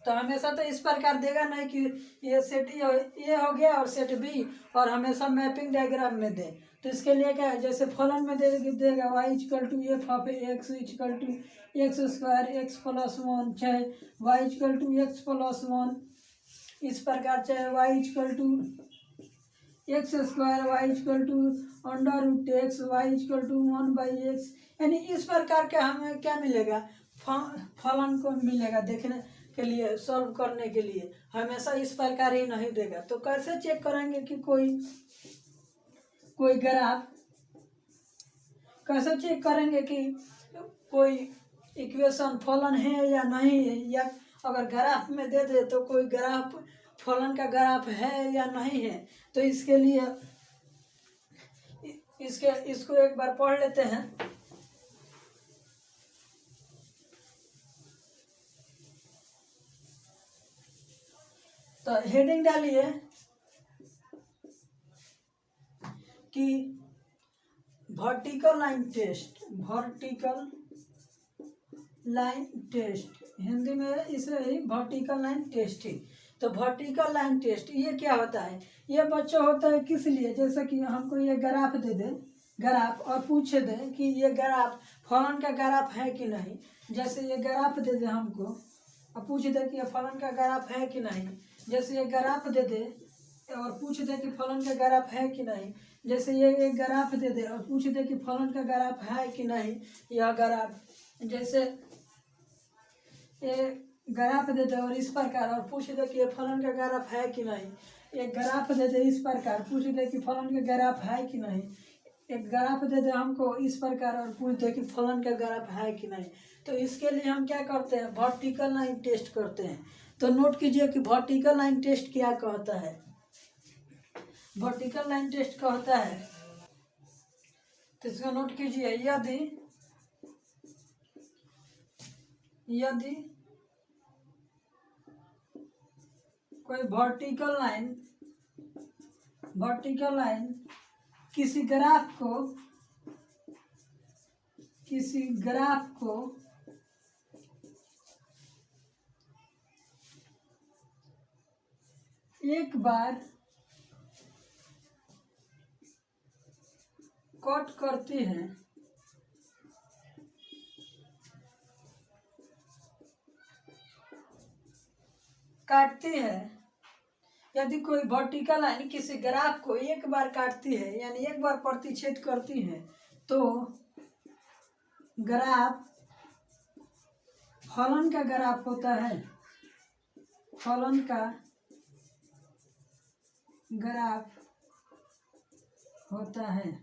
तो हमेशा तो इस प्रकार देगा नहीं कि ये सेट ए हो गया और सेट बी और हमेशा मैपिंग डायग्राम में दे। तो इसके लिए क्या है, जैसे फलन में देगा y equal to f of x equal to x square x plus one, चाहे y equal to x plus one, इस प्रकार चाहे y equal to x square y equal to under root x y equal to one by x, यानी इस प्रकार के हमें क्या मिलेगा, फलन को मिलेगा देखने के लिए, सॉल्व करने के लिए। हमेशा इस प्रकार ही नहीं देगा। तो कैसे चेक करेंगे कि कोई ग्राफ, कैसे चेक करेंगे कि कोई इक्वेशन फलन है या नहीं है, या अगर ग्राफ में दे दे तो कोई ग्राफ फलन का ग्राफ है या नहीं है। तो इसके लिए इसको एक बार पढ़ लेते हैं। तो हेडिंग डालिए कि vertical line test, vertical line test, Hindi में इसे ही वर्टिकल लाइन टेस्ट ही। तो वर्टिकल लाइन टेस्ट ये क्या होता है, ये बच्चों होता है किस लिए, जैसे कि हमको ये ग्राफ दे दे, ग्राफ और पूछ दे कि ये ग्राफ फलन का ग्राफ है कि नहीं। जैसे ये ग्राफ दे दे हमको और पूछ दे कि ये फलन का ग्राफ है कि नहीं। जैसे ये ग्राफ दे दे और पूछ दे कि फलन का ग्राफ है कि नहीं। जैसे ये एक ग्राफ दे दे और पूछ दे कि फलन का ग्राफ है कि नहीं। यह ग्राफ जैसे ये ग्राफ दे दे और इस प्रकार और पूछ दे कि ये फलन का ग्राफ है कि नहीं। एक ग्राफ दे दे इस प्रकार, पूछ दे कि फलन का ग्राफ है कि नहीं। एक ग्राफ दे दे हमको इस प्रकार और पूछ दे कि फलन का ग्राफ है कि नहीं। तो इसके लिए हम क्या करते हैं, वर्टिकल लाइन टेस्ट करते हैं। तो नोट कीजिए कि वर्टिकल लाइन टेस्ट क्या कहता है। वर्टिकल लाइन टेस्ट कहता है, तो इसको नोट कीजिए, यदि कोई वर्टिकल लाइन किसी ग्राफ को एक बार कट करती है, काटती है। यदि कोई वर्टिकल लाइन किसी ग्राफ को एक बार काटती है, यानी एक बार प्रतिच्छेद करती है, तो ग्राफ फलन का ग्राफ होता है, फलन का ग्राफ होता है।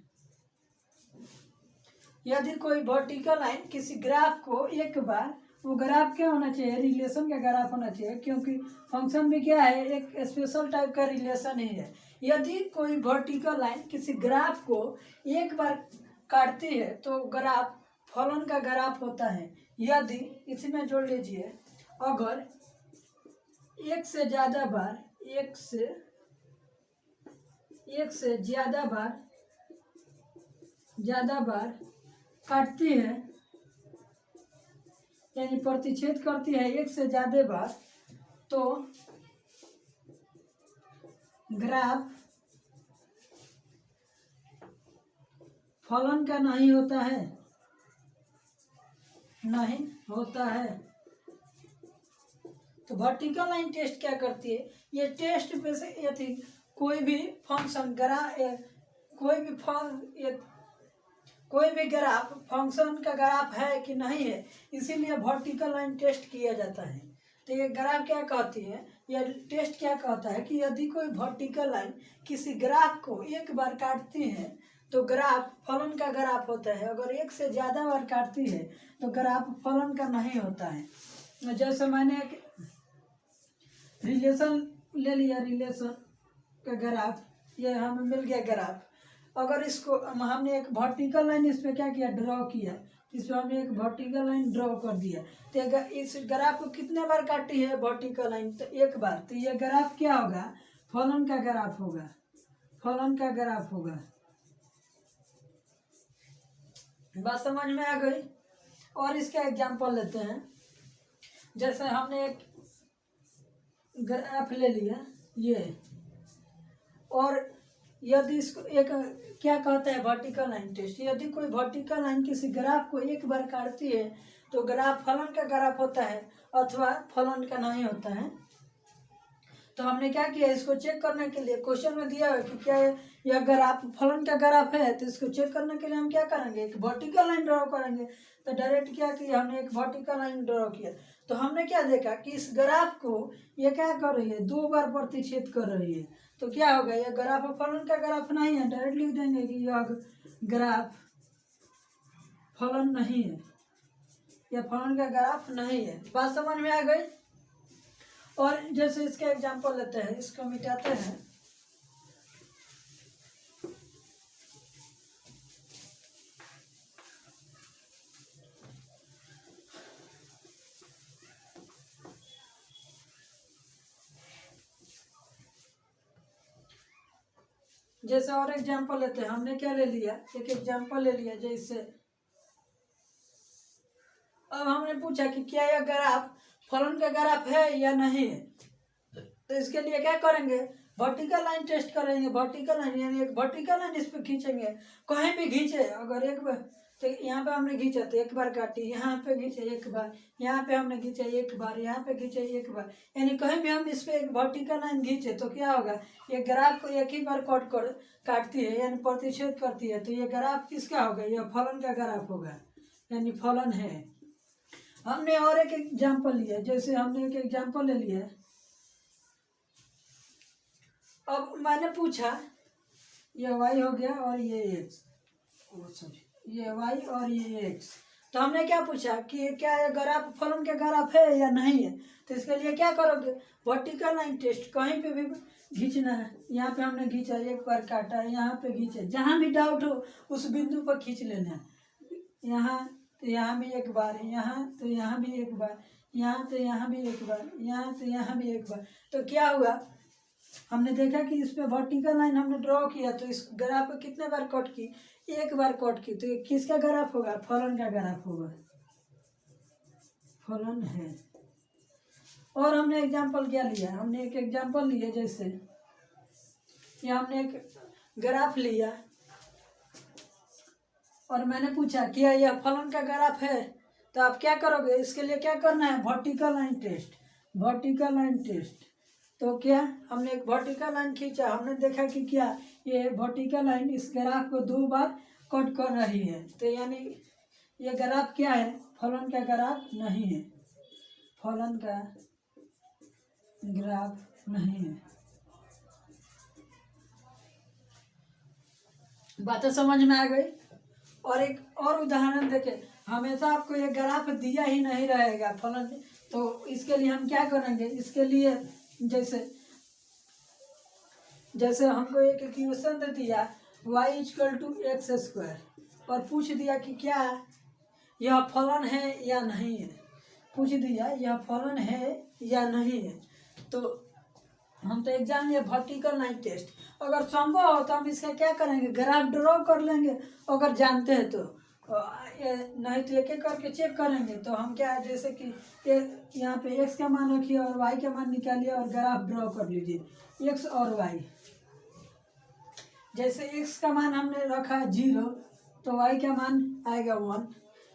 यदि कोई वर्टिकल लाइन किसी ग्राफ को एक बार, वो ग्राफ क्या होना चाहिए, रिलेशन का ग्राफ होना चाहिए, क्योंकि फंक्शन भी क्या है, एक स्पेशल टाइप का रिलेशन ही है। यदि कोई वर्टिकल लाइन किसी ग्राफ को एक बार काटती है तो ग्राफ फलन का ग्राफ होता है। यदि इसमें जोड़ लीजिए, अगर एक से ज्यादा बार काटती है, यानी प्रतिच्छेद करती है एक से ज्यादा बार, तो ग्राफ फलन का नहीं होता है। तो वर्टिकल लाइन टेस्ट क्या करती है, ये टेस्ट पे से यदि कोई भी फंक्शन कोई भी ग्राफ फंक्शन का ग्राफ है कि नहीं है, इसीलिए वर्टिकल लाइन टेस्ट किया जाता है। तो ये ग्राफ क्या कहती है, यह टेस्ट क्या कहता है कि यदि कोई वर्टिकल लाइन किसी ग्राफ को एक बार काटती है तो ग्राफ फलन का ग्राफ होता है। अगर एक से ज़्यादा बार काटती है तो ग्राफ फलन का नहीं होता है। जैसे मैंने एक रिलेशन ले लिया, रिलेशन का ग्राफ, ये हमें मिल गया ग्राफ। अगर इसको हमने एक वर्टिकल लाइन इस पर क्या किया, ड्रॉ किया, इस पर हमने एक वर्टिकल लाइन ड्रॉ कर दिया। तो इस ग्राफ को कितने बार काटी है वर्टिकल लाइन, तो एक बार। तो ये ग्राफ क्या होगा, फलन का ग्राफ होगा, फलन का ग्राफ होगा। बात समझ में आ गई। और इसका एग्जाम्पल लेते हैं। जैसे हमने एक ग्राफ ले लिया ये, और यदि इसको एक क्या कहता है वर्टिकल लाइन टेस्ट, यदि कोई वर्टिकल लाइन किसी ग्राफ को एक बार काटती है तो ग्राफ फलन का ग्राफ होता है अथवा फलन का नहीं होता है। तो हमने क्या किया, इसको चेक करने के लिए क्वेश्चन में दिया है कि क्या यह ग्राफ फलन का ग्राफ है, तो इसको चेक करने के लिए हम क्या करेंगे, एक वर्टिकल लाइन ड्रॉ करेंगे। तो डायरेक्ट क्या किया हमने, एक वर्टिकल लाइन ड्रॉ किया। तो हमने क्या देखा कि इस ग्राफ को ये क्या कर रही है, 2 बार प्रतिच्छेद कर रही है। तो क्या होगा, यह ग्राफ फलन का ग्राफ नहीं है, डायरेक्ट लिख देंगे कि यह ग्राफ फलन नहीं है, यह फलन का ग्राफ नहीं है। बात समझ में आ गई। और जैसे इसका एग्जांपल लेते हैं, इसको मिटाते हैं। जैसे और एग्जांपल लेते हैं, हमने क्या ले लिया, एक एग्जांपल ले लिया। जैसे अब हमने पूछा कि क्या यह ग्राफ फलन का ग्राफ है या नहीं है। तो इसके लिए क्या करेंगे, वर्टिकल लाइन टेस्ट करेंगे। वर्टिकल लाइन यानी एक वर्टिकल लाइन इस पर खींचेंगे, कहीं भी खींचे। अगर एक बार तो यहाँ पे हमने खींचा तो एक बार काटी, यहाँ पे खींचे एक बार, यहाँ पे हमने खींचा एक बार, यहाँ पे खींचे एक बार, यानी कहीं भी हम इस पे एक वर्टिकल लाइन खींचे तो क्या होगा, ये ग्राफ को एक ही बार काटती है यानी प्रतिच्छेद करती है। तो ये ग्राफ किसका होगा, यह फलन का ग्राफ होगा, यानी फलन है। हमने और एक एग्जाम्पल लिया। जैसे हमने एक एग्जाम्पल ले लिया। अब मैंने पूछा ये y हो गया और ये x, सॉरी ये y और ये x। तो हमने क्या पूछा कि क्या ये ग्राफ फलन के ग्राफ है या नहीं है। तो इसके लिए क्या करोगे, वर्टिकल लाइन टेस्ट कहीं पे भी खींचना है। यहाँ पे हमने खींचा, एक बार काटा, यहाँ पे खींचा, जहाँ भी डाउट हो उस बिंदु पर खींच लेना है। यहाँ तो यहाँ भी एक बार, यहाँ तो यहाँ भी एक बार, यहाँ तो यहाँ भी एक बार, यहाँ तो यहाँ भी एक बार। तो क्या हुआ, हमने देखा कि इस पे वर्टिकल लाइन हमने ड्रॉ किया तो इस ग्राफ को कितने बार कट की, एक बार कट की। तो ये किसका ग्राफ होगा, फलन का ग्राफ होगा, फलन है। और हमने एग्जांपल क्या लिया, हमने एक एग्जांपल लिया। जैसे ये हमने एक ग्राफ लिया और मैंने पूछा क्या यह फलन का ग्राफ है। तो आप क्या करोगे, इसके लिए क्या करना है, vertical line test, vertical line test. तो क्या हमने एक वर्टिकल लाइन खींचा, हमने देखा कि क्या ये वर्टिकल लाइन इस ग्राफ को 2 बार कट कर रही है। तो यानी ये ग्राफ क्या है, फलन का ग्राफ नहीं है, फलन का ग्राफ नहीं है। बातें समझ में आ गई। और एक और उदाहरण देखें, हमेशा आपको ये ग्राफ दिया ही नहीं रहेगा फलन, तो इसके लिए हम क्या करेंगे, इसके लिए जैसे हमको एक इक्वेशन दे दिया y=x² और पूछ दिया कि क्या यह फलन है या नहीं है, पूछ दिया यह फलन है या नहीं है। तो हम तो एग्जाम ये वर्टिकल लाइन टेस्ट, अगर संभव हो तो हम इसका क्या करेंगे, ग्राफ ड्रॉ कर लेंगे अगर जानते हैं तो, नहीं तो एक एक करके चेक करेंगे। तो हम क्या, जैसे कि यहाँ पे x का मान रखिए और y का मान निकालिए और ग्राफ ड्रॉ कर लीजिए, x और y। जैसे x का मान हमने रखा 0 तो y का मान आएगा 1।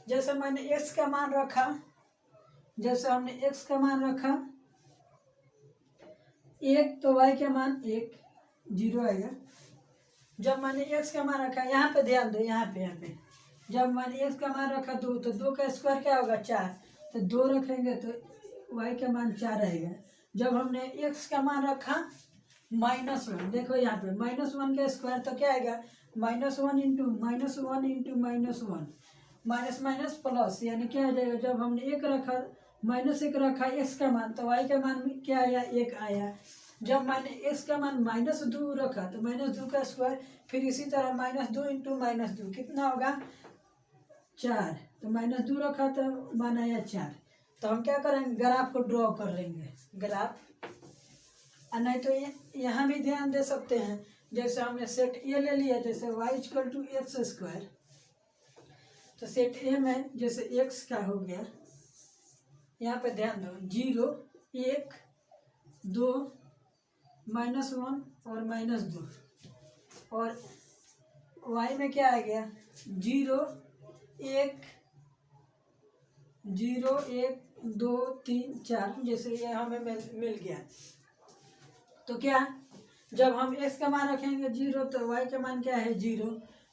जैसे मैंने x का मान रखा, जैसे हमने x का मान रखा 1 तो y का मान 1, 0 आएगा। जब मैंने x का मान रखा, यहाँ पे ध्यान दो, यहाँ पे जब मैंने x का मान रखा 2 तो 2 का स्क्वायर क्या होगा 4, तो 2 रखेंगे तो y का मान 4 आएगा। जब हमने x का मान रखा -1, देखो यहाँ पे -1 का स्क्वायर तो क्या आएगा, -1 into -1 into -1, minus minus plus, यानी क्या आ जाएगा, जब हमने 1 रखा -1 रखा x का मान तो y का मान क्या आया, 1 आया। जब मैंने x का मान -2 रखा तो -2 का स्क्वायर, फिर इसी तरह -2 इंटू -2 कितना होगा 4, तो -2 रखा तो मान आया 4। तो हम क्या करेंगे, ग्राफ को ड्रॉ कर लेंगे, ग्राफ। और नहीं तो यहाँ भी ध्यान दे सकते हैं। जैसे हमने सेट ए ले लिया, जैसे y=x², तो सेट ए में जैसे x का हो गया, यहाँ पे ध्यान दो 0 1 2, -1 और -2, और y में क्या आ गया 0 1 0 1 2 3 4, जैसे ये हमें मिल गया। तो क्या, जब हम x का मान रखेंगे 0 तो y का मान क्या है 0,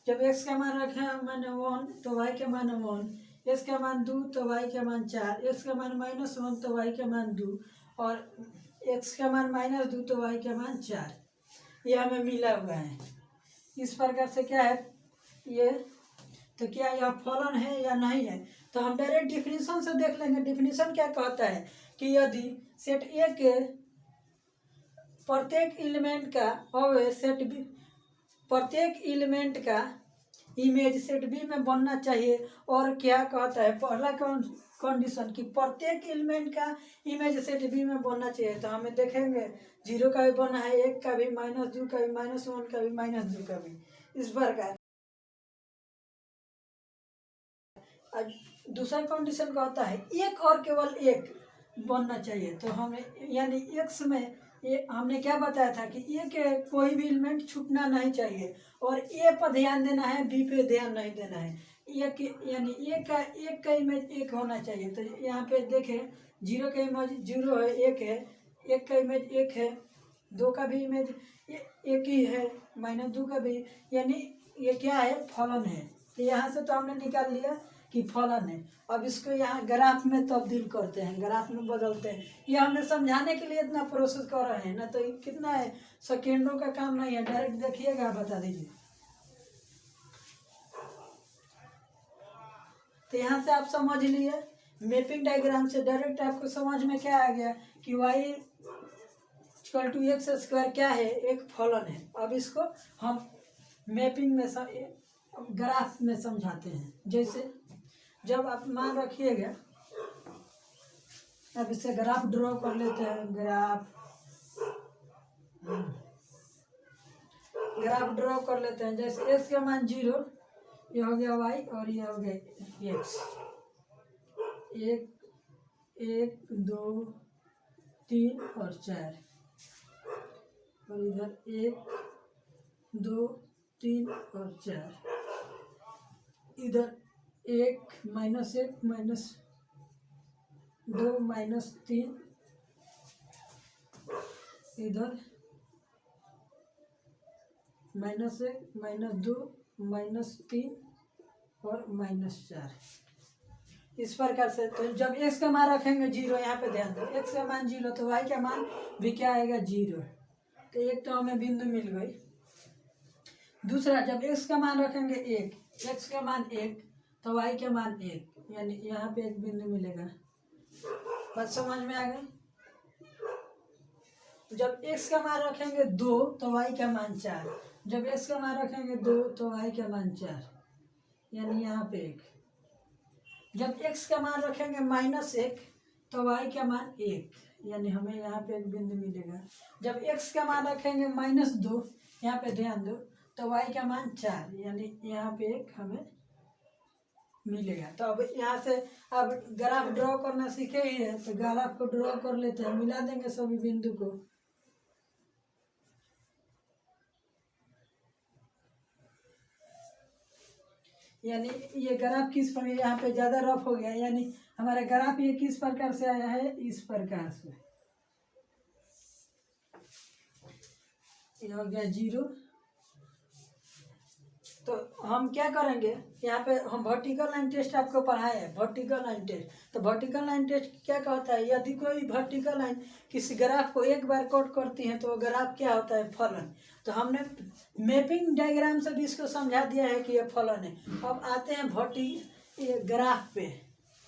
जब x का मान रखें मान 1 तो y का मान 1, x का मान 2 तो y का मान 4, x का मान -1 तो y का मान 2, और x का मान -2 तो y का मान 4, ये हमें मिला हुआ है। इस प्रकार से क्या है ये, तो क्या यह फलन है या नहीं है, तो हम डायरेक्ट डिफिनीशन से देख लेंगे। डिफिनीशन क्या कहता है कि यदि सेट ए के प्रत्येक एलिमेंट का और सेट बी, प्रत्येक एलिमेंट का इमेज सेट बी में बनना चाहिए, और क्या कहता है पहला कंडीशन कि प्रत्येक एलिमेंट का इमेज सेट बी में बनना चाहिए। तो हमें देखेंगे 0 का भी बना है, 1 का भी, -2 का भी, -1 का भी, -2 का भी, इस प्रकार। दूसरा कंडीशन कहता है एक और केवल एक बनना चाहिए। तो हमें यानी एक्स में ये हमने क्या बताया था कि ए के कोई भी एलिमेंट छूटना नहीं चाहिए, और ए पर ध्यान देना है, बी पे ध्यान नहीं देना है। एक यानी एक का इमेज एक होना चाहिए। तो यहाँ पे देखें 0 का इमेज 0 है, 1 है, 1 का इमेज 1 है, 2 का भी इमेज एक ही है, -2 का भी, यानी ये क्या है फलन है। तो यहाँ से तो हमने निकाल लिया कि फलन है। अब इसको यहाँ ग्राफ में तब्दील करते हैं, ग्राफ में बदलते हैं। ये हमने समझाने के लिए इतना प्रोसेस कर रहे हैं ना, तो ये कितना है, सेकेंडों का काम नहीं है, डायरेक्ट देखिएगा बता दीजिए। तो यहाँ से आप समझ लिए मैपिंग डायग्राम से डायरेक्ट आपको समझ में क्या आ गया कि y = x² क्या है, एक फलन है। अब इसको हम मैपिंग में ग्राफ में समझाते हैं। जैसे जब आप मान रखिएगा, अब इसे ग्राफ ड्रॉ कर लेते हैं। ग्राफ ड्रॉ कर लेते हैं। जैसे x का मान 0, ये हो गया y और ये हो गया x, 1 1 2 3 और 4, और इधर 1 2 3 और 4, इधर 1 -1 -2 -3, इधर -1 -2 -3 और -4, इस प्रकार से। तो जब x का मान रखेंगे 0, यहाँ पे ध्यान दो, x का मान 0 तो y का मान भी क्या आएगा 0। तो एक तो हमें बिंदु मिल गई। दूसरा, जब x का मान रखेंगे 1, x का मान 1 तो y का मान 1, यानी यहाँ पे एक बिंदु मिलेगा। बात समझ में आ गई। जब x का मान रखेंगे 2 तो y का मान 4, जब x का मान रखेंगे 2 तो y का मान 4, यानी यहाँ पे 1। जब x का मान रखेंगे -1 तो y का मान 1, यानी हमें यहाँ पे एक बिंदु मिलेगा। जब x का मान रखेंगे -2, यहाँ पे ध्यान दो, तो y का मान 4, यानी यहाँ पे 1 हमें मिलेगा। तो अब यहाँ से अब ग्राफ ड्रॉ करना सीखे ही है, तो ग्राफ को ड्रॉ कर लेते हैं, मिला देंगे सभी बिंदु को। यानी ये ग्राफ किस प्रकार, यहाँ पे ज़्यादा रफ हो गया, यानी हमारा ग्राफ ये किस प्रकार से आया है, इस प्रकार से। ये हो गया 0। तो हम क्या करेंगे, यहाँ पे हम वर्टिकल लाइन टेस्ट आपको पढ़ाए हैं, वर्टिकल लाइन टेस्ट। तो वर्टिकल लाइन टेस्ट क्या कहता है, यदि कोई वर्टिकल लाइन किसी ग्राफ को एक बार कट करती है तो वो ग्राफ क्या होता है, फलन। तो हमने मैपिंग डायग्राम से भी इसको समझा दिया है कि ये फलन है। अब आते हैं ग्राफ पे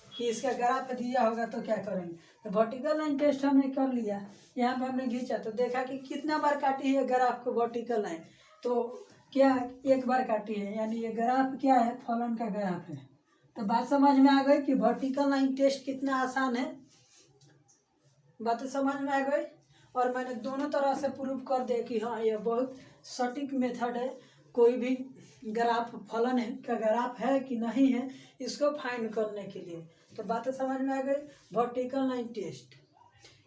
कि इसका ग्राफ दिया होगा तो क्या करेंगे। तो वर्टिकल लाइन टेस्ट हमने कर लिया, यहाँ पे हमने खींचा तो देखा कि कितना बार काटी है ग्राफ को वर्टिकल लाइन, तो क्या एक बार काटी है, यानी ये ग्राफ क्या है, फलन का ग्राफ है। तो बात समझ में आ गई कि वर्टिकल लाइन टेस्ट कितना आसान है, बात समझ में आ गई। और मैंने दोनों तरह से प्रूव कर दिया कि हाँ ये बहुत सटीक मेथड है, कोई भी ग्राफ फलन है का ग्राफ है कि नहीं है इसको फाइंड करने के लिए। तो बात समझ में आ गई, वर्टिकल लाइन टेस्ट।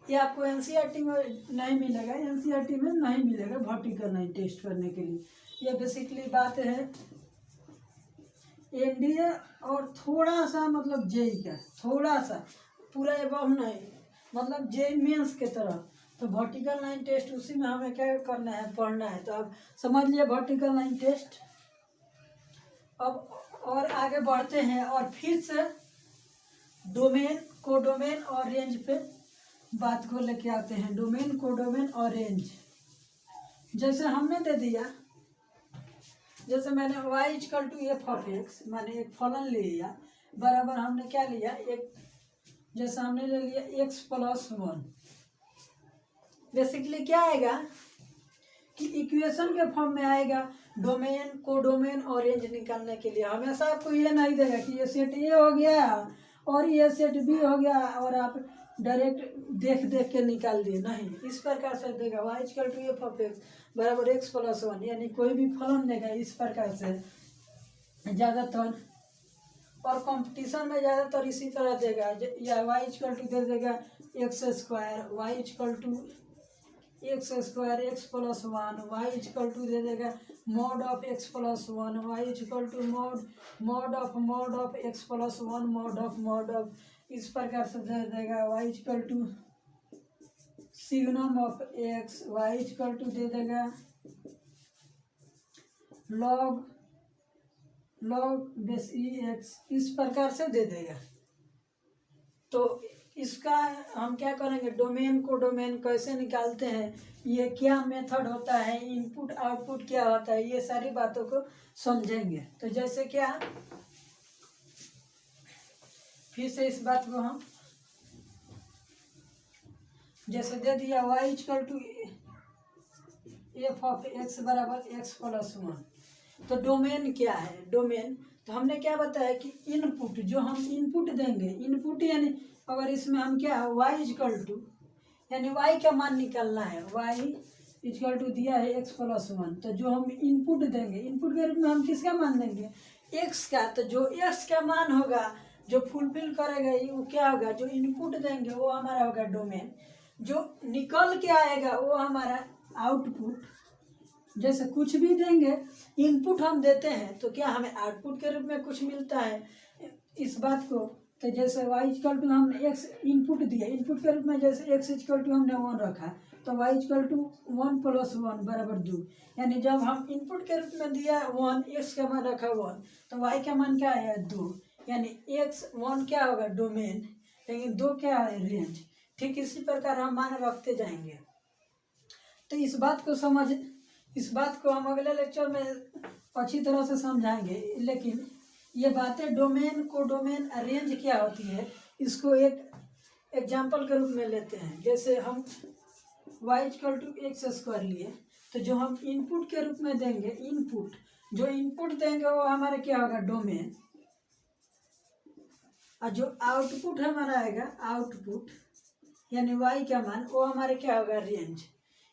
ये आपको एनसीईआरटी में नहीं मिलेगा, एनसीईआरटी में नहीं मिलेगा वर्टिकल लाइन टेस्ट करने के लिए। ये बेसिकली बात है एनडीए और थोड़ा सा मतलब जेई का, थोड़ा सा, पूरा एबव नहीं, मतलब जेई मेंस के तरह। तो वर्टिकल लाइन टेस्ट उसी में हमें क्या करना है, पढ़ना है। तो अब समझ लिए वर्टिकल लाइन टेस्ट। अब और आगे बढ़ते हैं और फिर से डोमेन, कोडोमेन और रेंज पे बात को लेके आते हैं। डोमेन, कोडोमेन और रेंज। जैसे हमने दे दिया, जैसे मैंने y equal to f of x, मैंने एक फलन ले लिया, बराबर हमने क्या लिया, एक, जैसे हमने ले लिया x प्लस 1। बेसिकली क्या आएगा कि इक्वेशन के फॉर्म में आएगा। डोमेन, कोडोमेन और रेंज निकालने के लिए हमेशा आपको ये नहीं देगा कि ये सेट ए हो गया और ये सेट बी हो गया और आप डायरेक्ट देख देख के निकाल दिए, नहीं। इस प्रकार से देगा y equal to f of x बराबर x प्लस 1, यानी कोई भी फलन देगा इस प्रकार से ज़्यादातर, और कंपटीशन में ज़्यादातर इसी तरह देगा। या y इक्वल टू दे देगा x square, y equal to x square x plus 1, y equal to दे देगा mod of x plus 1, y equal to mod of x plus 1 mod of, इस प्रकार से दे देगा। Y equal to signum of x, y equal to दे देगा log base ई x, इस प्रकार से दे देगा। तो इसका हम क्या करेंगे, डोमेन को डोमेन कैसे निकालते हैं, ये क्या मेथड होता है, इनपुट आउटपुट क्या होता है, ये सारी बातों को समझेंगे। तो जैसे क्या, फिर से इस बात को हम जैसे दे दिया y equal to f of x बराबर एक्स प्लस 1। तो डोमेन क्या है, डोमेन तो हमने क्या बताया कि इनपुट, जो हम इनपुट देंगे, इनपुट यानी अगर इसमें हम क्या y इक्वल टू, यानी y का मान निकालना है, y इक्वल टू दिया है एक्स प्लस 1। तो जो हम इनपुट देंगे, इनपुट के रूप में हम किसका मान देंगे, x का। तो जो x का मान होगा, जो फुलफिल करेगा, वो क्या होगा, जो इनपुट देंगे वो हमारा होगा डोमेन, जो निकल के आएगा वो हमारा आउटपुट। जैसे कुछ भी देंगे, इनपुट हम देते हैं तो क्या हमें आउटपुट के रूप में कुछ मिलता है, इस बात को। तो जैसे y इक्वल टू हमने x इनपुट दिया, इनपुट के रूप में जैसे x इक्वल टू हमने 1 रखा, तो y इक्वल टू 1 प्लस 1 बराबर 2। यानी जब हम इनपुट के रूप में दिया 1, x का मान रखा 1, तो y का मान क्या है 2, यानी x 1 क्या होगा डोमेन, लेकिन 2 क्या है रेंज। ठीक इसी प्रकार हम मान रखते जाएंगे। तो इस बात को हम अगले लेक्चर में अच्छी तरह से समझाएंगे। लेकिन ये बातें डोमेन, कोडोमेन, रेंज क्या होती है, इसको एक एग्जाम्पल के रूप में लेते हैं। जैसे हम y equal to x square लिए, तो जो हम इनपुट के रूप में देंगे, इनपुट जो इनपुट देंगे वो हमारा क्या होगा डोमेन, और जो आउटपुट हमारा आएगा, आउटपुट यानी y का मान, वो हमारे क्या होगा रेंज।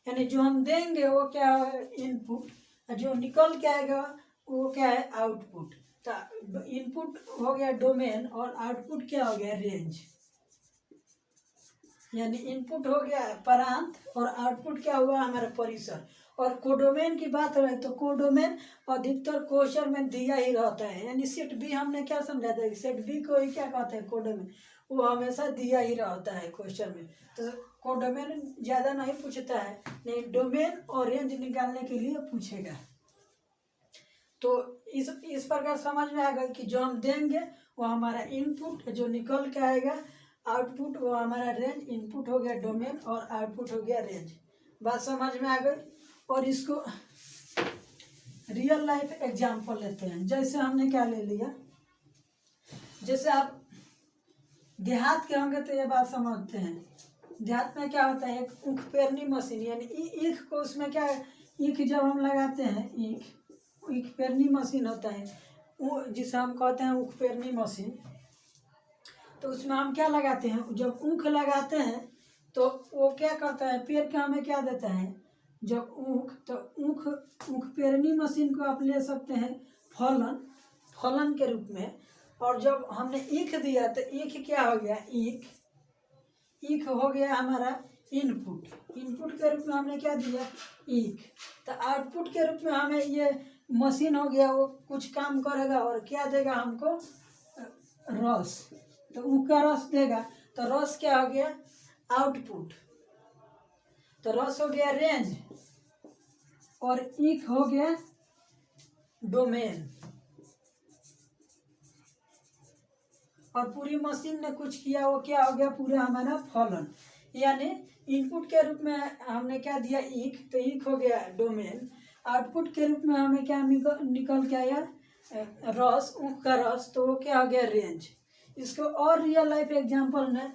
यानी जो हम देंगे वो क्या होगा इनपुट, और जो निकल के आएगा वो क्या है आउटपुट। तो इनपुट हो गया डोमेन और आउटपुट क्या हो गया रेंज। यानी इनपुट हो गया प्रांत और आउटपुट क्या हुआ हमारा परिसर। और कोडोमेन की बात रहे तो कोडोमेन अधिकतर क्वेश्चन में दिया ही रहता है। यानी सेट बी हमने क्या समझा था, सेट बी को ही क्या कहते हैं कोडोमेन, वो हमेशा दिया ही रहता है क्वेश्चन में। तो कोडोमेन ज़्यादा नहीं पूछता है, नहीं डोमेन और रेंज निकालने के लिए पूछेगा। तो इस प्रकार समझ में आएगा कि जो हम देंगे वो हमारा इनपुट, जो निकल के आएगा आउटपुट वो हमारा रेंज। इनपुट हो गया डोमेन और आउटपुट हो गया रेंज। बात समझ में आ गई। और इसको रियल लाइफ एग्जांपल लेते हैं। जैसे हमने क्या ले लिया, जैसे आप देहात के होंगे तो ये बात समझते हैं। देहात में क्या होता है, एक ऊख पेरनी मशीन, यानी ईख को उसमें क्या, ईख जब हम लगाते हैं, ईख पेरनी मशीन होता है, वो जिसे हम कहते हैं ऊख पेरनी मशीन। तो उसमें हम क्या लगाते हैं, जब ऊख लगाते हैं तो वो क्या करता है, पेड़ के हमें क्या देता है, जब ऊख, तो ऊख पेरनी मशीन को आप ले सकते हैं फलन के रूप में। और जब हमने ईख दिया तो ईख क्या हो गया, ईख ईख हो गया हमारा इनपुट। इनपुट के रूप में हमने क्या दिया ईख। तो आउटपुट के रूप में हमें ये मशीन हो गया, वो कुछ काम करेगा और क्या देगा हमको रस। तो ऊख का रस देगा, तो रस क्या हो गया आउटपुट। तो रस हो गया रेंज और ईख हो गया डोमेन। और पूरी मशीन ने कुछ किया, वो क्या हो गया पूरा हमारा फलन। यानी इनपुट के रूप में हमने क्या दिया ईख, तो ईख हो गया डोमेन। आउटपुट के रूप में हमें क्या निकल के आया रस, ऊख का रस, तो वो क्या हो गया रेंज। इसको और रियल लाइफ एग्जांपल में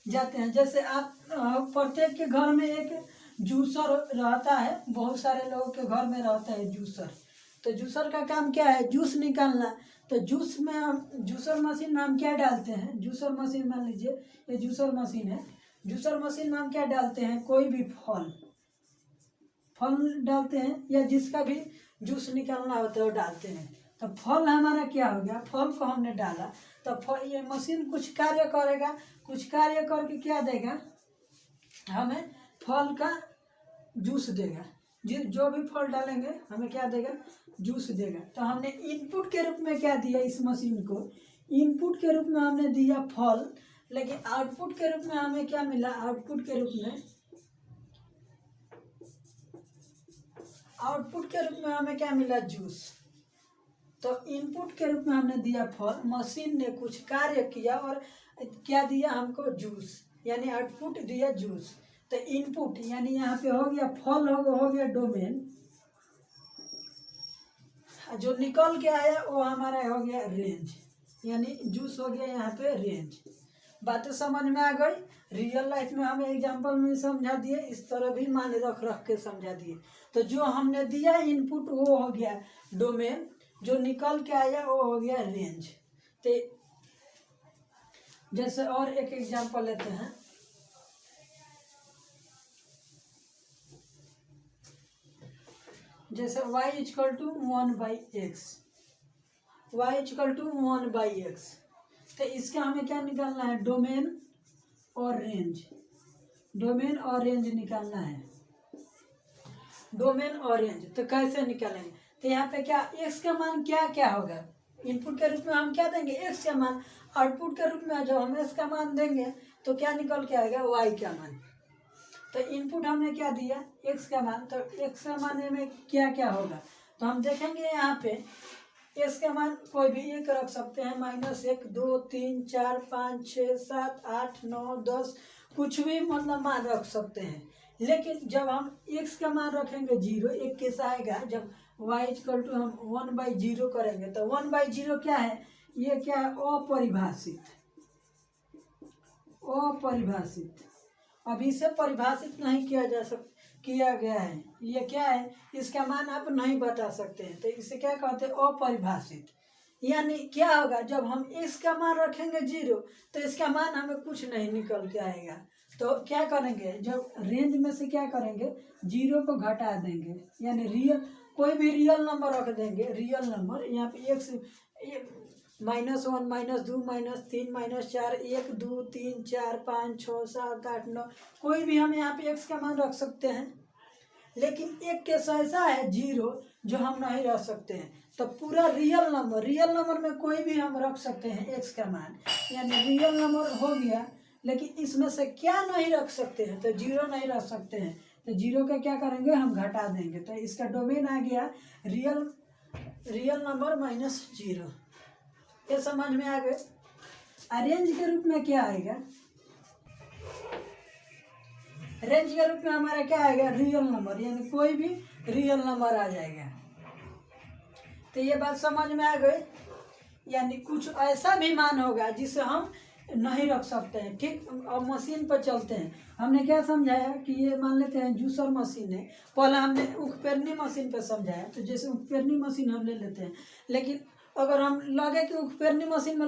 जाते हैं। जैसे आप प्रत्येक के घर में एक जूसर रहता है, बहुत सारे लोगों के घर में रहता है जूसर। तो जूसर का काम क्या है जूस निकालना। तो जूस में हम जूसर मशीन में हम क्या डालते हैं, जूसर मशीन मान लीजिए ये जूसर मशीन है, जूसर मशीन में हम क्या डालते हैं कोई भी फल डालते हैं या जिसका भी जूस निकालना होता है वो डालते हैं। तो फल हमारा क्या हो गया, फल को हमने डाला तो फल ये मशीन कुछ कार्य करेगा, कुछ कार्य करके क्या देगा हमें फल का जूस देगा। जो भी फल डालेंगे हमें क्या देगा जूस देगा। तो हमने इनपुट के रूप में क्या दिया इस मशीन को, इनपुट के रूप में हमने दिया फल, लेकिन आउटपुट के रूप में हमें क्या मिला, आउटपुट के रूप में हमें क्या मिला जूस। तो इनपुट के रूप में हमने दिया फल, मशीन ने कुछ कार्य किया और क्या दिया हमको जूस, यानी आउटपुट दिया जूस। तो इनपुट यानी यहाँ पे हो गया फल, हो गया डोमेन, जो निकल के आया वो हमारा हो गया रेंज, यानी जूस हो गया यहाँ पे रेंज। बातें समझ में आ गई। रियल लाइफ में हमें एग्जांपल में समझा दिए, इस तरह भी मान रख के समझा दिए। तो जो हमने दिया इनपुट वो हो गया डोमेन, जो निकल के आया वो हो गया रेंज। तो जैसे और एक एग्जांपल लेते हैं, जैसे y equal to 1/x, y equal to 1/x। तो इसका हमें क्या निकालना है डोमेन और रेंज, डोमेन और रेंज निकालना है, डोमेन और रेंज। तो कैसे निकालेंगे, तो यहाँ पे क्या x का मान क्या क्या होगा, इनपुट के रूप में हम क्या देंगे x का मान, आउटपुट के रूप में जब हम x का मान देंगे तो क्या निकल के आएगा y का मान। तो इनपुट हमने क्या दिया x का मान, तो x का मान में क्या क्या होगा, तो हम देखेंगे यहाँ पे x का मान कोई भी एक रख सकते हैं, -1 2 3 4 5 6 7 8 9 10 कुछ भी मतलब मान रख सकते हैं। लेकिन जब हम x का मान रखेंगे 0, एक कैसा आएगा जब y इक्वल टू हम 1/0 करेंगे। तो 1/0 क्या है, ये क्या है अपरिभाषित, अपरिभाषित। अभी से परिभाषित नहीं किया गया है, ये क्या है इसका मान आप नहीं बता सकते हैं, तो इसे क्या कहते हैं अपरिभाषित। यानी क्या होगा जब हम इसका मान रखेंगे 0 तो इसका मान हमें कुछ नहीं निकल के आएगा। तो क्या करेंगे जब रेंज में से क्या करेंगे 0 को घटा देंगे, यानी रियल कोई भी रियल नंबर रख देंगे, रियल नंबर यहाँ पे x -1 -2 -3 -4 1 2 3 4 5 6 7 8 9 कोई भी हम यहाँ पे x का मान रख सकते हैं। लेकिन एक केस ऐसा है 0 जो हम नहीं रख सकते हैं। तो पूरा रियल नंबर में कोई भी हम रख सकते हैं x का मान, यानी रियल नंबर हो गया। लेकिन इसमें से क्या नहीं रख सकते हैं, तो 0 नहीं रख सकते हैं, तो 0 का क्या करेंगे हम घटा देंगे। तो इसका डोमेन आ गया रियल नंबर -0। ये समझ में आ गए। रेंज के रूप में क्या आएगा, रेंज के रूप में हमारा क्या आएगा रियल नंबर, यानी कोई भी रियल नंबर आ जाएगा। तो ये बात समझ में आ गई। यानी कुछ ऐसा भी मान होगा जिसे हम नहीं रख सकते हैं। ठीक, अब मशीन पर चलते हैं। हमने क्या समझाया कि ये मान लेते हैं जूसर मशीन है, पहले हमने उखपेरनी मशीन पर समझाया। तो जैसे उखपेरनी मशीन हम ले लेते हैं, लेकिन अगर हम लगे कि उखपेरनी मशीन में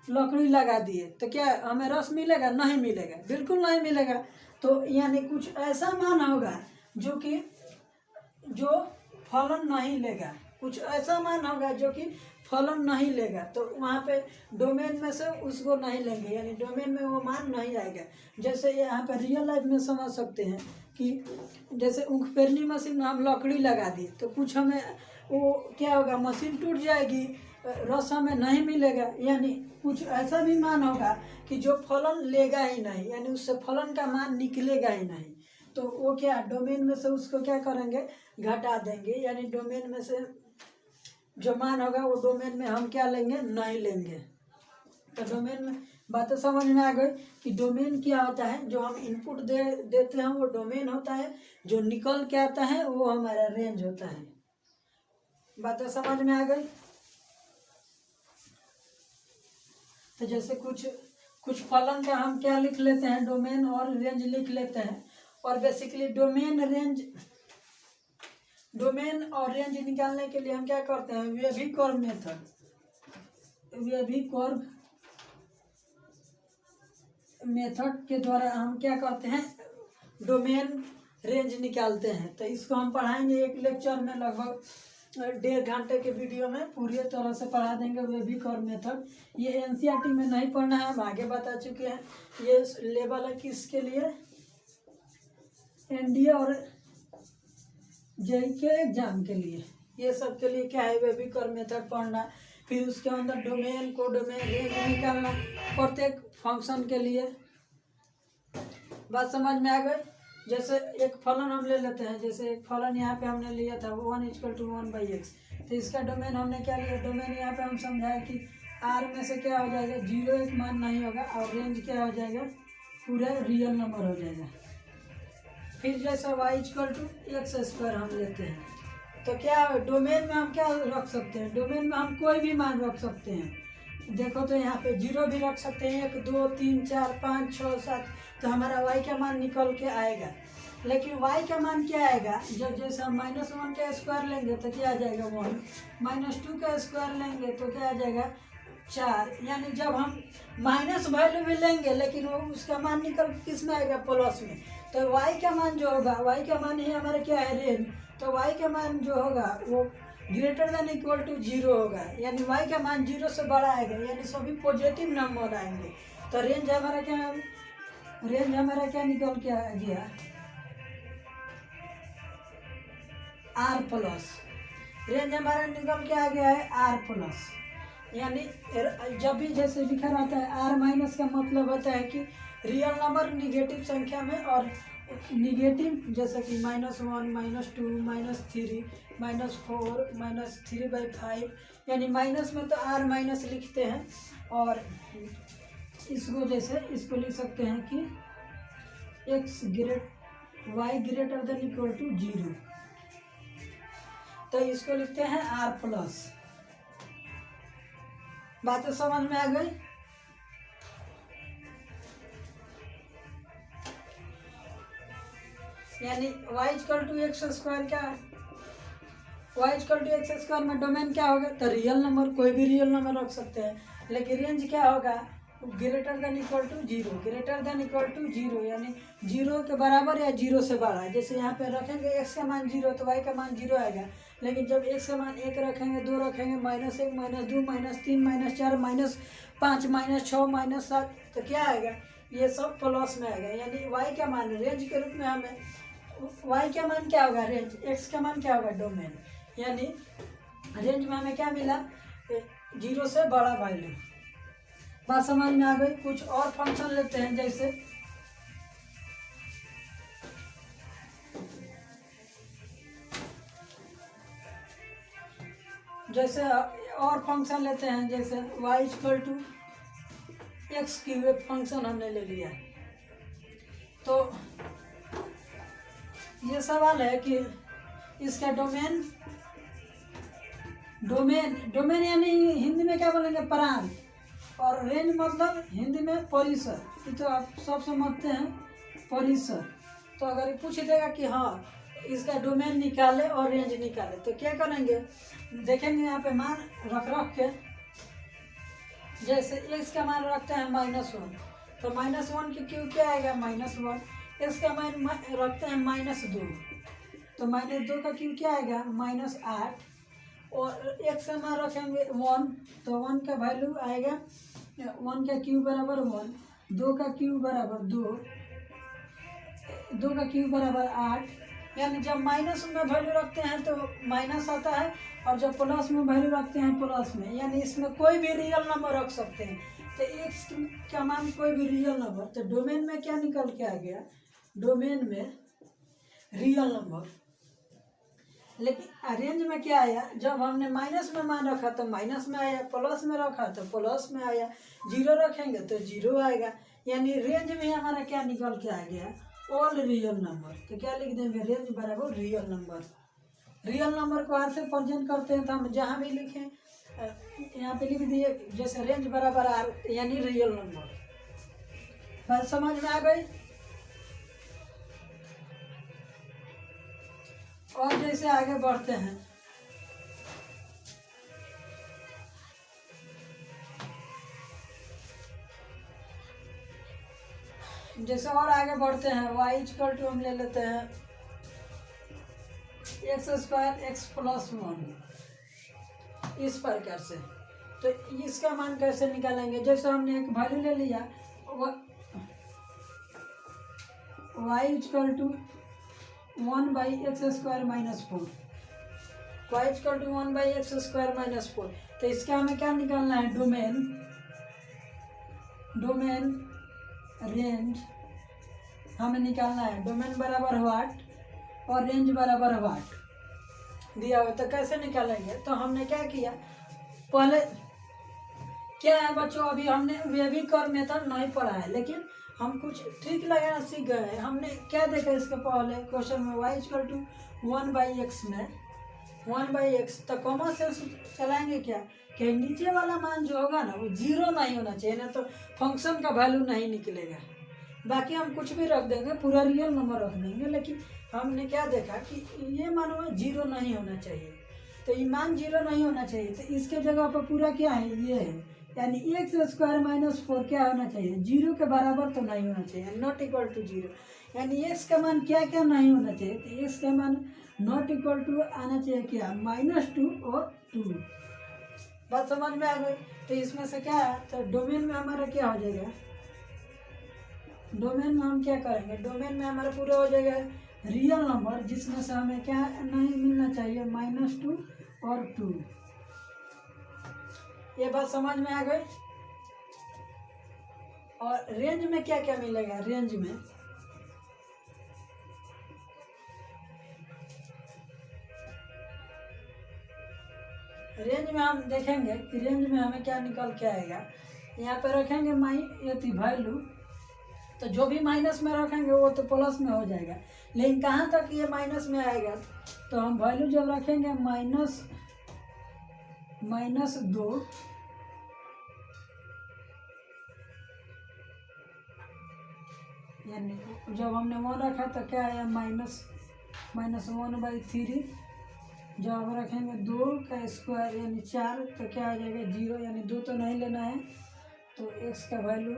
लकड़ी लगा दिए तो क्या हमें रस मिलेगा, नहीं मिलेगा, बिल्कुल नहीं मिलेगा। तो यानी कुछ ऐसा मान होगा जो फलन नहीं लेगा, कुछ ऐसा मान होगा जो कि फलन नहीं लेगा तो वहाँ पे डोमेन में से उसको नहीं लेंगे, यानी डोमेन में वो मान नहीं आएगा। जैसे यहाँ पर रियल लाइफ में समझ सकते हैं कि जैसे ऊख पेरनी मशीन में हम लकड़ी लगा दी तो कुछ हमें वो क्या होगा, मशीन टूट जाएगी, रस हमें नहीं मिलेगा, यानी कुछ ऐसा भी मान होगा कि जो फलन लेगा ही नहीं, यानी उससे फलन का मान निकलेगा ही नहीं। तो वो क्या डोमेन में से उसको क्या करेंगे, घटा देंगे, यानी डोमेन में से जो मान होगा वो डोमेन में हम क्या लेंगे, नहीं लेंगे। तो डोमेन में बातें समझ में आ गई कि डोमेन क्या होता है, जो हम इनपुट देते हैं वो डोमेन होता है, जो निकल के आता है वो हमारा रेंज होता है। बातें समझ में आ गई। तो जैसे कुछ फलन का हम क्या लिख लेते हैं, डोमेन और रेंज लिख लेते हैं, और बेसिकली डोमेन और रेंज निकालने के लिए हम क्या करते हैं, वेबी-कर्व मेथड के द्वारा हम क्या करते हैं, डोमेन रेंज निकालते हैं। तो इसको हम पढ़ाएंगे एक लेक्चर में, लगभग 1.5 घंटे के वीडियो में पूरी तरह से पढ़ा देंगे वेबी-कर्व मेथड। ये एनसीईआरटी में नहीं पढ़ना है, हम आगे बता चुके हैं। ये लेवल है किसके लिए, एनडीए और जेई के एग्जाम के लिए, ये सब के लिए क्या है, वेबी-कर्व मेथड पढ़ना। फिर उसके अंदर डोमेन रेंज निकालना प्रत्येक फंक्शन के लिए। बात समझ में आ गई। जैसे एक फलन हम ले लेते हैं, जैसे एक फलन यहाँ पे हमने लिया था 1 = 1/x, तो इसका डोमेन हमने क्या लिया, डोमेन यहाँ पे हम समझाए कि आर में से क्या हो जाएगा, 0 एक मान नहीं होगा, और रेंज क्या हो जाएगा, पूरा रियल नंबर हो जाएगा। फिर जैसे y = x² हम लेते हैं, तो क्या डोमेन में हम क्या रख सकते हैं, डोमेन में हम कोई भी मान रख सकते हैं। देखो तो यहाँ पे 0 भी रख सकते हैं, 1 2 3 4 5 6 7, तो हमारा y का मान निकल के आएगा। लेकिन y का मान क्या आएगा, जब जैसे हम -1 का स्क्वायर लेंगे तो क्या आ जाएगा 1, -2 का स्क्वायर लेंगे तो क्या आ जाएगा 4, यानी जब हम माइनस वैल्यू में लेंगे लेकिन वो उसका मान निकल किस में आएगा, प्लस में। तो y का मान जो होगा, y का मान ही हमारा क्या है, रेंज। तो y का मान जो होगा वो > 0 होगा, यानी y का मान 0 से बड़ा आएगा, यानी सभी पॉजिटिव नंबर आएंगे। तो रेंज हमारा क्या निकल के आ गया, R+। रेंज हमारा निकल के आ गया है R+, यानी जब भी जैसे लिखा रहता है R- का मतलब होता है कि रियल नंबर निगेटिव संख्या में, और निगेटिव जैसे कि -1 -2 -3 -4 -3/5, यानी माइनस में तो R- लिखते हैं। और इसको जैसे इसको लिख सकते हैं कि y > 0, तो इसको लिखते हैं R+। बातें समझ में आ गई। यानी y = x² क्या है, y = x² में डोमेन क्या होगा, तो रियल नंबर, कोई भी रियल नंबर रख सकते हैं। लेकिन रेंज क्या होगा, > 0, यानी 0 के बराबर या 0 से बड़ा। जैसे यहाँ पे रखेंगे x का मान 0 तो y का मान 0 आएगा, लेकिन जब x का मान 1 रखेंगे, 2 रखेंगे, -1 -2 -3 -4 -5 -6 -7, तो क्या आएगा, ये सब प्लस में आएगा। यानी y का मान रेंज के रूप में हमें y का मान क्या होगा, रेंज, x का मान क्या होगा, डोमेन। यानी रेंज में हमें क्या मिला, 0 से बड़ा वैल्यू। बात समझ में आ गई। कुछ और फंक्शन लेते हैं, जैसे और फंक्शन लेते हैं, जैसे y = x³ एक फंक्शन हमने ले लिया। तो ये सवाल है कि इसका डोमेन यानी हिंदी में क्या बोलेंगे, प्रांत, और रेंज मतलब हिंदी में परिसर। ये तो आप सब समझते हैं, परिसर। तो अगर ये पूछ देगा कि हाँ इसका डोमेन निकाले और रेंज निकाले, तो क्या करेंगे, देखेंगे यहाँ पे मान रख के, जैसे x का मान रखते हैं -1, तो -1 की क्यू क्या आएगा, -1। x का मान रखते हैं -2, तो -2 का क्यू क्या आएगा, -8। और एक्स का मान रखेंगे 1, तो 1 का वैल्यू आएगा 1 का क्यूब बराबर 1, 2 का क्यूब बराबर 2, 2 का क्यूब बराबर 8। यानी जब माइनस में वैल्यू रखते हैं तो माइनस आता है, और जब प्लस में वैल्यू रखते हैं प्लस में। यानी इसमें कोई भी रियल नंबर रख सकते हैं। तो एक्स का मान कोई भी रियल नंबर, तो डोमेन में क्या निकल के आ गया, डोमेन में रियल नंबर। लेकिन रेंज में क्या आया, जब हमने माइनस में मान रखा तो माइनस में आया, प्लस में रखा तो प्लस में आया, जीरो रखेंगे तो जीरो आएगा। यानी रेंज में हमारा क्या निकल के आ गया, ऑल रियल नंबर। तो क्या लिख देंगे, रेंज बराबर रियल नंबर। रियल नंबर को आर से प्रेजेंट करते हैं तो हम जहाँ भी लिखें यहाँ पे लिख दिए, जैसे रेंज बराबर आर, यानी रियल नंबर। बात समझ में आ गई। और जैसे आगे बढ़ते हैं, जैसे और आगे बढ़ते हैं, y इक्वल टू हम ले लेते हैं एक्स स्क्वायर एक्स प्लस 1, इस प्रकार से। तो इसका मान कैसे निकालेंगे, जैसे हमने एक वैल्यू ले लिया y equal to 1/x² minus 4, y equal to 1/x² minus 4। तो इसका हमें क्या निकालना है, डोमेन रेंज हमें निकालना है। डोमेन बराबर व्हाट और रेंज बराबर व्हाट दिया हुआ। तो कैसे निकालेंगे, तो हमने क्या किया, पहले क्या है बच्चों, अभी हमने वेवी कर्व मेथड नहीं पढ़ा है, लेकिन हम कुछ ट्रिक लगाना सीख गए हैं। हमने क्या देखा इसके पहले क्वेश्चन में, y इक्वल टू 1/x में 1/x, तो कॉमन सेंस चलाएंगे क्या कि नीचे वाला मान जो होगा ना वो जीरो नहीं होना चाहिए, ना तो फंक्शन का वैल्यू नहीं निकलेगा। बाकी हम कुछ भी रख देंगे, पूरा रियल नंबर रख देंगे, लेकिन हमने क्या देखा कि ये मान जीरो नहीं होना चाहिए। तो ये मान जीरो नहीं होना चाहिए, तो इसके जगह पर पूरा क्या है, ये है, यानी x² माइनस 4 क्या होना चाहिए, जीरो के बराबर तो नहीं होना चाहिए, नॉट इक्वल टू जीरो। यानी x का मान क्या क्या नहीं होना चाहिए, तो x का मान नॉट इक्वल टू आना चाहिए क्या, -2 और 2। बात समझ में आ गई। तो इसमें से क्या है, तो डोमेन में हमारा क्या हो जाएगा, डोमेन में हम क्या करेंगे, डोमेन में हमारा पूरा हो जाएगा रियल नंबर, जिसमें से हमें क्या नहीं मिलना चाहिए, -2 और 2। ये बात समझ में आ गई। और रेंज में क्या क्या मिलेगा, रेंज में हम देखेंगे कि रेंज में हमें क्या निकल के आएगा। यहाँ पे रखेंगे वैल्यू, तो जो भी माइनस में रखेंगे वो तो प्लस में हो जाएगा। लेकिन कहाँ तक ये माइनस में आएगा, तो हम वैल्यू जब रखेंगे -2, यानी जब हमने 1 रखा तो क्या आया, -1/3। जब हम रखेंगे 2 का स्क्वायर यानी 4, तो क्या आ जाएगा 0, यानी 2 तो नहीं लेना है। तो x का वैल्यू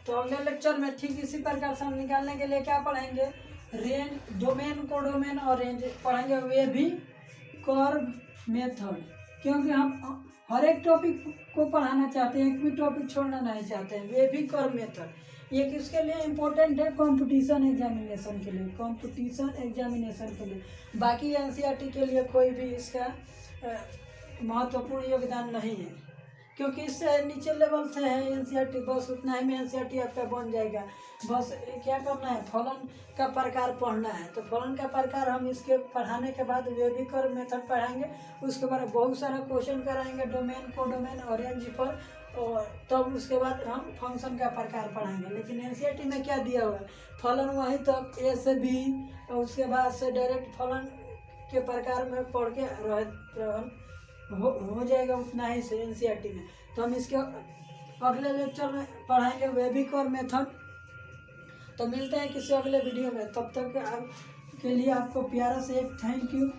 तो अगले लेक्चर में ठीक इसी प्रकार से हम निकालने के लिए क्या पढ़ेंगे, रेंज, डोमेन और रेंज पढ़ेंगे, वे भी कर्व मेथड। क्योंकि हम हर एक टॉपिक को पढ़ाना चाहते हैं, एक भी टॉपिक छोड़ना नहीं चाहते हैं। वे भी कर्व मेथड ये किसके लिए इम्पोर्टेंट है, कंपटीशन एग्जामिनेशन के लिए, बाकी एनसीईआरटी के लिए कोई भी इसका महत्वपूर्ण योगदान नहीं है, क्योंकि इससे नीचे लेवल से है एनसीईआरटी, बस उतना ही में एनसीईआरटी आपका बन जाएगा। बस क्या करना है, फलन का प्रकार पढ़ना है। तो फलन का प्रकार हम इसके पढ़ाने के बाद वे भी कर्व मेथड पढ़ाएंगे, उसके बाद बहुत सारा क्वेश्चन कराएंगे डोमेन, कोडोमेन और रेंज पर, और तब उसके बाद हम फंक्शन का प्रकार पढ़ाएंगे। लेकिन एनसीईआरटी में क्या दिया हुआ है, फलन वहीं तक ए से बी, और उसके बाद से डायरेक्ट फलन के प्रकार में पढ़ के हो जाएगा उतना ही से एनसीईआरटी में। तो हम इसके अगले लेक्चर में पढ़ाएंगे वेबी कर्व मेथड। तो मिलते हैं किसी अगले वीडियो में, तब तक आप के लिए आपको प्यारा से एक थैंक यू।